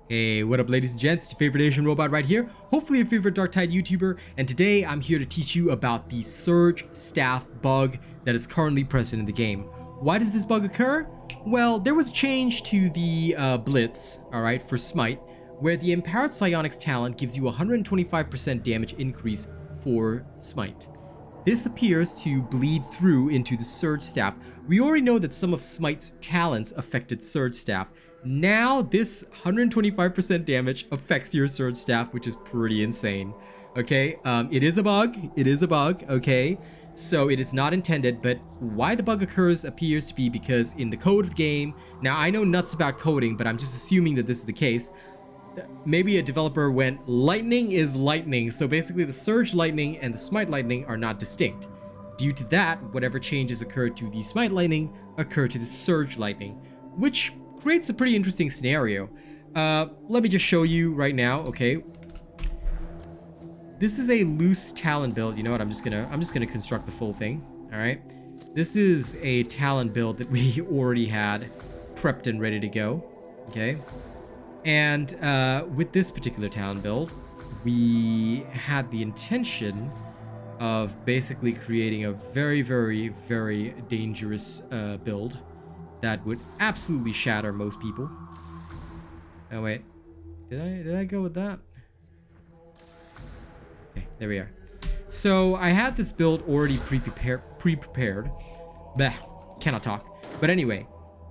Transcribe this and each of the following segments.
Hey, what up ladies and gents, it's your favorite Asian robot right here, hopefully your favorite Darktide YouTuber, and today I'm here to teach you about the Surge Staff bug that is currently present in the game. Why does this bug occur? Well, there was a change to the Blitz, alright, for Smite, where the Empowered Psionics talent gives you 125% damage increase for Smite. This appears to bleed through into the Surge Staff. We already know that some of Smite's talents affected Surge Staff. Now this 125% damage affects your Surge Staff, which is pretty insane. Okay, it is a bug, okay? So it is not intended, but why the bug occurs appears to be because in the code of the game, now I know nuts about coding, but I'm just assuming that this is the case. Maybe a developer went, lightning is lightning, so basically the Surge Lightning and the Smite Lightning are not distinct. Due to that, whatever changes occurred to the Smite Lightning occur to the Surge Lightning, which creates a pretty interesting scenario. Let me just show you right now, okay? This is a loose talent build. You know what? I'm just gonna construct the full thing. All right. This is a talent build that we already had prepped and ready to go. Okay. And with this particular talent build, we had the intention of basically creating a very, very, very dangerous build that would absolutely shatter most people. Oh wait, did I go with that? Okay, there we are. So I had this build already pre-prepared. Bah, cannot talk. But anyway,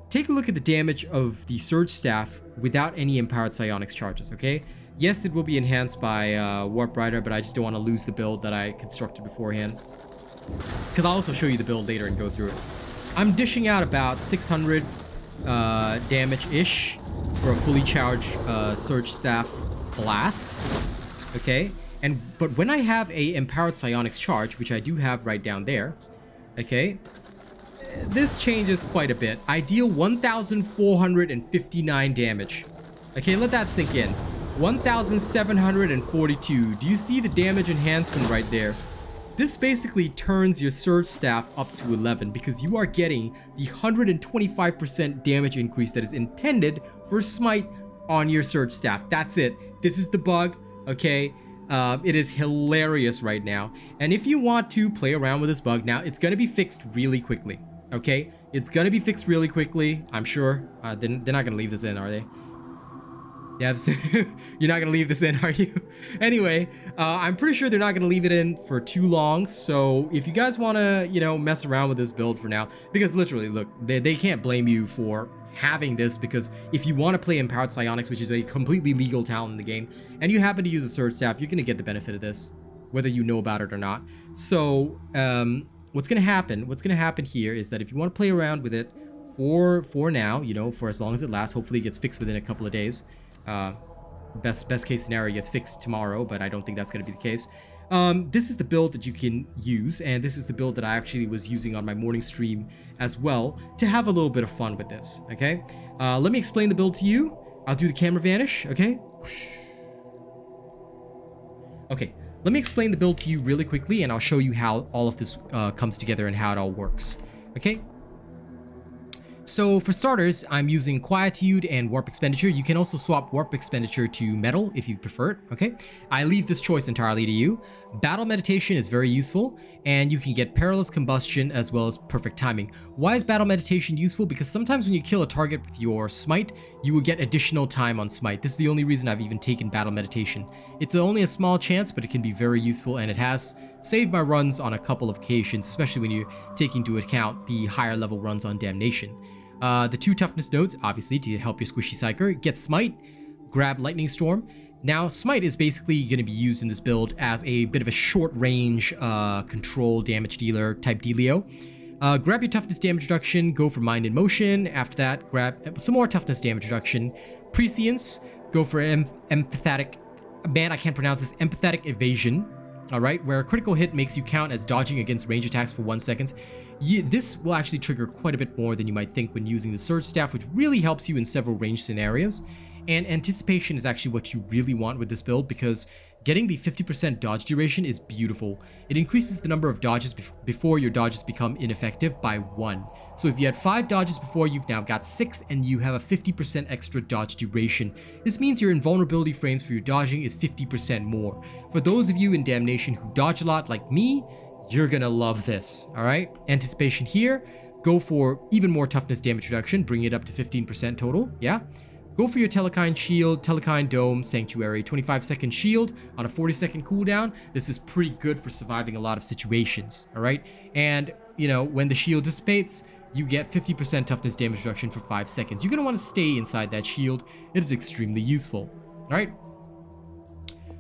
take a look at the damage of the Surge Staff without any Empowered Psionics charges, okay? Yes, it will be enhanced by Warp Rider, but I just don't want to lose the build that I constructed beforehand. Because I'll also show you the build later and go through it. I'm dishing out about 600 damage-ish for a fully charged Surge Staff blast, okay? But when I have a Empowered Psionics charge, which I do have right down there, okay, this changes quite a bit. I deal 1,459 damage. Okay, let that sink in. 1,742. Do you see the damage enhancement right there? This basically turns your Surge Staff up to 11 because you are getting the 125% damage increase that is intended for Smite on your Surge Staff. That's it. This is the bug, okay? It is hilarious right now. And if you want to play around with this bug, now it's going to be fixed really quickly, okay? It's going to be fixed really quickly, I'm sure. They're not going to leave this in, are they? Devs, you're not gonna leave this in, are you? Anyway, I'm pretty sure they're not gonna leave it in for too long. So if you guys wanna, you know, mess around with this build for now, because literally, look, they can't blame you for having this, because if you want to play Empowered Psionics, which is a completely legal talent in the game, and you happen to use a Surge Staff, you're gonna get the benefit of this, whether you know about it or not. So what's gonna happen here is that if you want to play around with it for now, you know, for as long as it lasts, hopefully it gets fixed within a couple of days. Best case scenario gets fixed tomorrow, but I don't think that's going to be the case. This is the build that you can use, and this is the build that I actually was using on my morning stream as well to have a little bit of fun with this, okay? Let me explain the build to you. I'll do the camera vanish, okay? Okay, let me explain the build to you really quickly, and I'll show you how all of this comes together and how it all works, okay? So for starters, I'm using Quietude and Warp Expenditure. You can also swap Warp Expenditure to Metal if you prefer it, okay? I leave this choice entirely to you. Battle Meditation is very useful, and you can get Perilous Combustion as well as Perfect Timing. Why is Battle Meditation useful? Because sometimes when you kill a target with your Smite, you will get additional time on Smite. This is the only reason I've even taken Battle Meditation. It's only a small chance, but it can be very useful, and it has saved my runs on a couple of occasions, especially when you take into account the higher level runs on Damnation. The 2 toughness nodes, obviously, to help your squishy Psyker. Get Smite, grab Lightning Storm. Now, Smite is basically going to be used in this build as a bit of a short-range control damage dealer type dealio. Grab your toughness damage reduction, go for Mind in Motion. After that, grab some more toughness damage reduction. Prescience, go for Empathetic, man, I can't pronounce this, Empathetic Evasion. Alright, where a critical hit makes you count as dodging against range attacks for 1 second. This will actually trigger quite a bit more than you might think when using the Surge Staff, which really helps you in several range scenarios. And Anticipation is actually what you really want with this build, because Getting the 50% dodge duration is beautiful. It increases the number of dodges before your dodges become ineffective by 1. So if you had 5 dodges before, you've now got 6 and you have a 50% extra dodge duration. This means your invulnerability frames for your dodging is 50% more. For those of you in Damnation who dodge a lot like me, you're gonna love this, alright? Anticipation here, go for even more toughness damage reduction, bring it up to 15% total, yeah? Go for your Telekine Shield, Telekine Dome, Sanctuary, 25-second shield on a 40-second cooldown. This is pretty good for surviving a lot of situations, alright? And, you know, when the shield dissipates, you get 50% toughness damage reduction for 5 seconds. You're gonna wanna stay inside that shield. It is extremely useful, alright?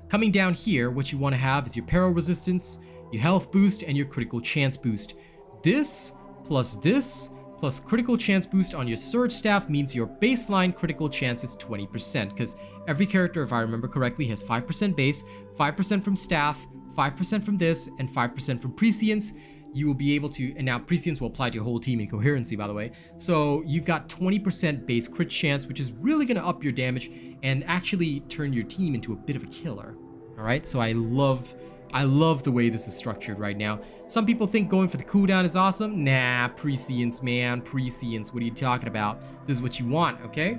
Coming down here, what you wanna have is your peril resistance, your health boost, and your critical chance boost. This plus critical chance boost on your Surge Staff means your baseline critical chance is 20%, because every character, if I remember correctly, has 5% base, 5% from staff, 5% from this, and 5% from prescience. You will be able to, and now prescience will apply to your whole team in coherency, by the way. So you've got 20% base crit chance, which is really gonna up your damage and actually turn your team into a bit of a killer. All right, so I love the way this is structured right now. Some people think going for the cooldown is awesome. Nah, prescience, man, prescience. What are you talking about? This is what you want, okay?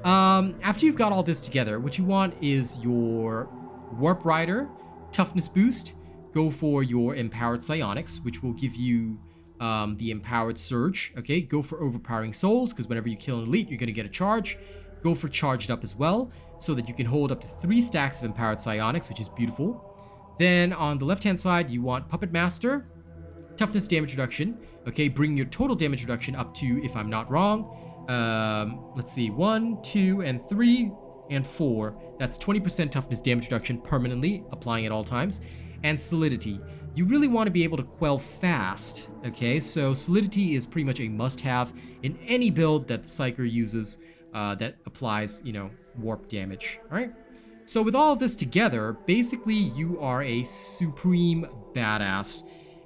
After you've got all this together, what you want is your Warp Rider, Toughness Boost. Go for your Empowered Psionics, which will give you the Empowered Surge, okay? Go for Overpowering Souls, because whenever you kill an elite, you're gonna get a charge. Go for Charged Up as well, so that you can hold up to 3 stacks of Empowered Psionics, which is beautiful. Then on the left-hand side, you want Puppet Master, Toughness Damage Reduction. Okay, bring your total damage reduction up to, if I'm not wrong, let's see, 1, 2, and 3, and 4. That's 20% Toughness Damage Reduction permanently, applying at all times. And Solidity. You really want to be able to quell fast, okay? So Solidity is pretty much a must-have in any build that the Psyker uses that applies, you know, warp damage, all right? So with all of this together, basically you are a supreme badass.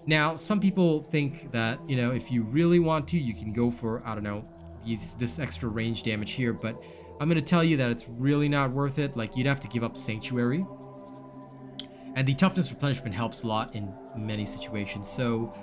Now, some people think that, you know, if you really want to, you can go for, I don't know, this extra range damage here, but I'm going to tell you that it's really not worth it. Like, you'd have to give up Sanctuary. And the toughness replenishment helps a lot in many situations. So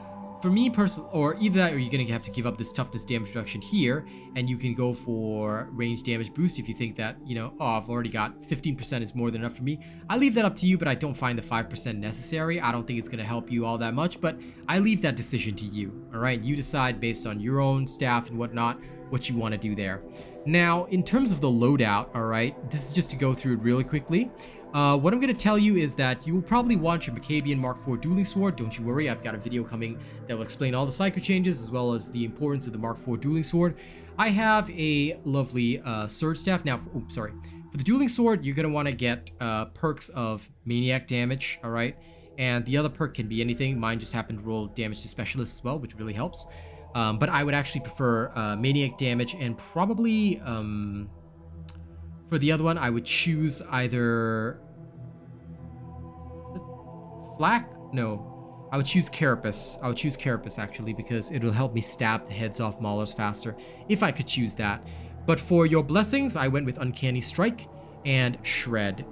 for me personally, or either that or you're going to have to give up this toughness damage reduction here, and you can go for range damage boost if you think that, you know, oh, I've already got 15% is more than enough for me. I leave that up to you, but I don't find the 5% necessary. I don't think it's going to help you all that much, but I leave that decision to you, all right? You decide based on your own staff and whatnot what you want to do there. Now, in terms of the loadout, all right, this is just to go through it really quickly. What I'm going to tell you is that you will probably want your Macabian Mark IV Dueling Sword. Don't you worry, I've got a video coming that will explain all the Psyker changes as well as the importance of the Mark IV Dueling Sword. I have a lovely Surge Staff. Now, for the Dueling Sword, you're going to want to get perks of Maniac Damage, alright? And the other perk can be anything. Mine just happened to roll damage to Specialists as well, which really helps. But I would actually prefer Maniac Damage, and probably for the other one, I would choose either Flak? No, I would choose Carapace. I would choose Carapace actually, because it will help me stab the heads off Maulers faster if I could choose that. But for your blessings, I went with Uncanny Strike and Shred.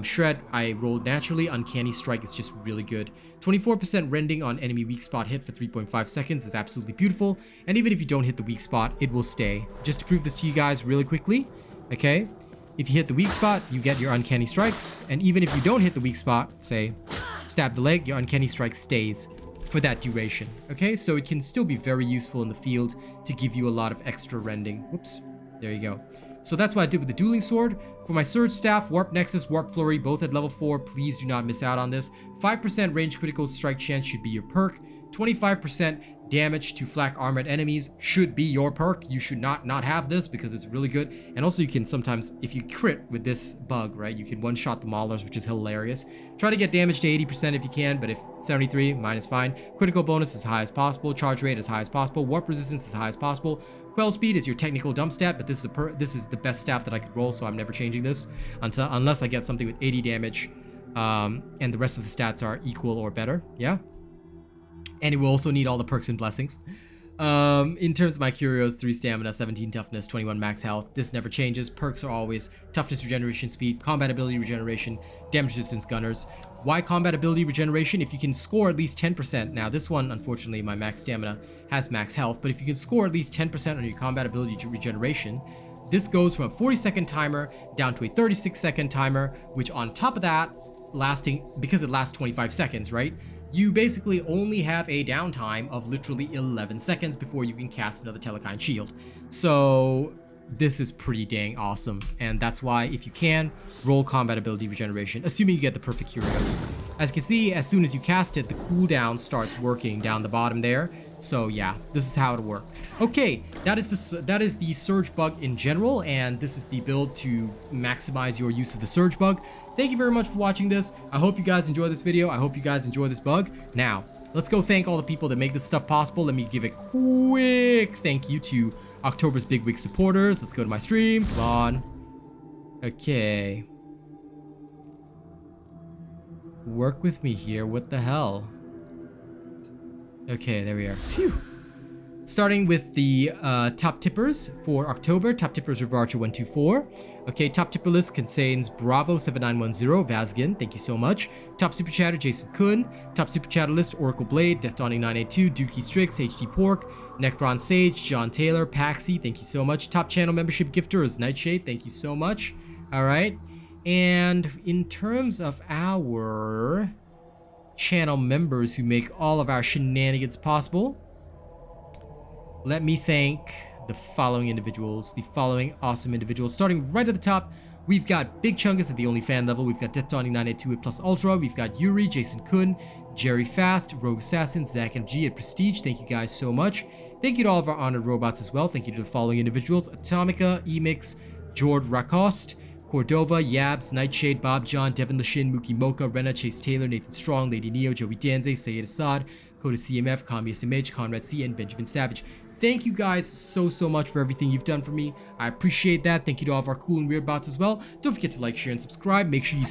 Shred, I rolled naturally. Uncanny Strike is just really good. 24% rending on enemy weak spot hit for 3.5 seconds is absolutely beautiful. And even if you don't hit the weak spot, it will stay. Just to prove this to you guys really quickly, okay? If you hit the weak spot, you get your Uncanny Strikes. And even if you don't hit the weak spot, say, stab the leg, your Uncanny Strike stays for that duration, okay? So it can still be very useful in the field to give you a lot of extra rending. Whoops, there you go. So that's what I did with the Dueling Sword. For my Surge Staff, Warp Nexus, Warp Flurry, both at level 4, please do not miss out on this. 5% range critical strike chance should be your perk. 25% damage to flak armored enemies should be your perk. You should not have this because it's really good. And also you can sometimes, if you crit with this bug, right, you can one-shot the Maulers, which is hilarious. Try to get damage to 80% if you can, but if 73, mine is fine. Critical bonus as high as possible. Charge rate as high as possible. Warp resistance as high as possible. Quell speed is your technical dump stat, but this is the best staff that I could roll, so I'm never changing this unless I get something with 80 damage, and the rest of the stats are equal or better, yeah? And it will also need all the perks and blessings. In terms of my curios, 3 stamina, 17 toughness, 21 max health. This never changes. Perks are always toughness, regeneration, speed, combat ability, regeneration, damage resistance, gunners. Why combat ability regeneration? If you can score at least 10%. Now this one, unfortunately, my max stamina has max health, but if you can score at least 10% on your combat ability regeneration, this goes from a 40-second timer down to a 36-second timer, which on top of that, lasting, because it lasts 25 seconds, right? You basically only have a downtime of literally 11 seconds before you can cast another Telekine shield. So this is pretty dang awesome, and that's why, if you can, roll combat ability regeneration, assuming you get the perfect curios. As you can see, as soon as you cast it, the cooldown starts working down the bottom there. So yeah, this is how it'll work. Okay, that is the surge bug in general, and this is the build to maximize your use of the surge bug. Thank you very much for watching this. I hope you guys enjoy this video. I hope you guys enjoy this bug. Now, let's go thank all the people that make this stuff possible. Let me give a quick thank you to October's Big Wig supporters. Let's go to my stream. Come on. Okay. Work with me here. What the hell? Okay, there we are. Phew. Starting with the top tippers for October. Top tippers are Varcha124. Okay, top tipper list contains Bravo7910, Vazgen, thank you so much. Top super chatter, Jason Kun. Top super chatter list, Oracle Blade, Death Dawning 982, Dookie Strix, HD Pork, Necron Sage, John Taylor, Paxi, thank you so much. Top channel membership gifter is Nightshade, thank you so much. Alright, and in terms of our channel members who make all of our shenanigans possible, let me thank the following individuals, the following awesome individuals. Starting right at the top, we've got Big Chungus at the only fan level. We've got Death Dawning 982 at Plus Ultra. We've got Yuri, Jason Kun, Jerry Fast, Rogue Assassin, Zach MG at Prestige. Thank you guys so much. Thank you to all of our honored robots as well. Thank you to the following individuals: Atomica, Emix, Jord Rakost, Cordova, Yabs, Nightshade, Bob John, Devin Lashin, Mookie Mocha, Rena, Chase Taylor, Nathan Strong, Lady Neo, Joey Danze, Sayed Assad, Coda CMF, Kami SMH, Conrad C, and Benjamin Savage. Thank you guys so much for everything you've done for me. I appreciate that. Thank you to all of our cool and weird bots as well. Don't forget to like, share, and subscribe. Make sure you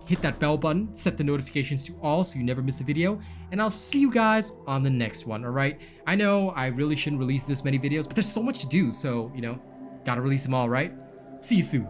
hit that bell button, set the notifications to all so you never miss a video. And I'll see you guys on the next one, alright? I know I really shouldn't release this many videos, but there's so much to do, so, you know, gotta release them all, right? See you soon.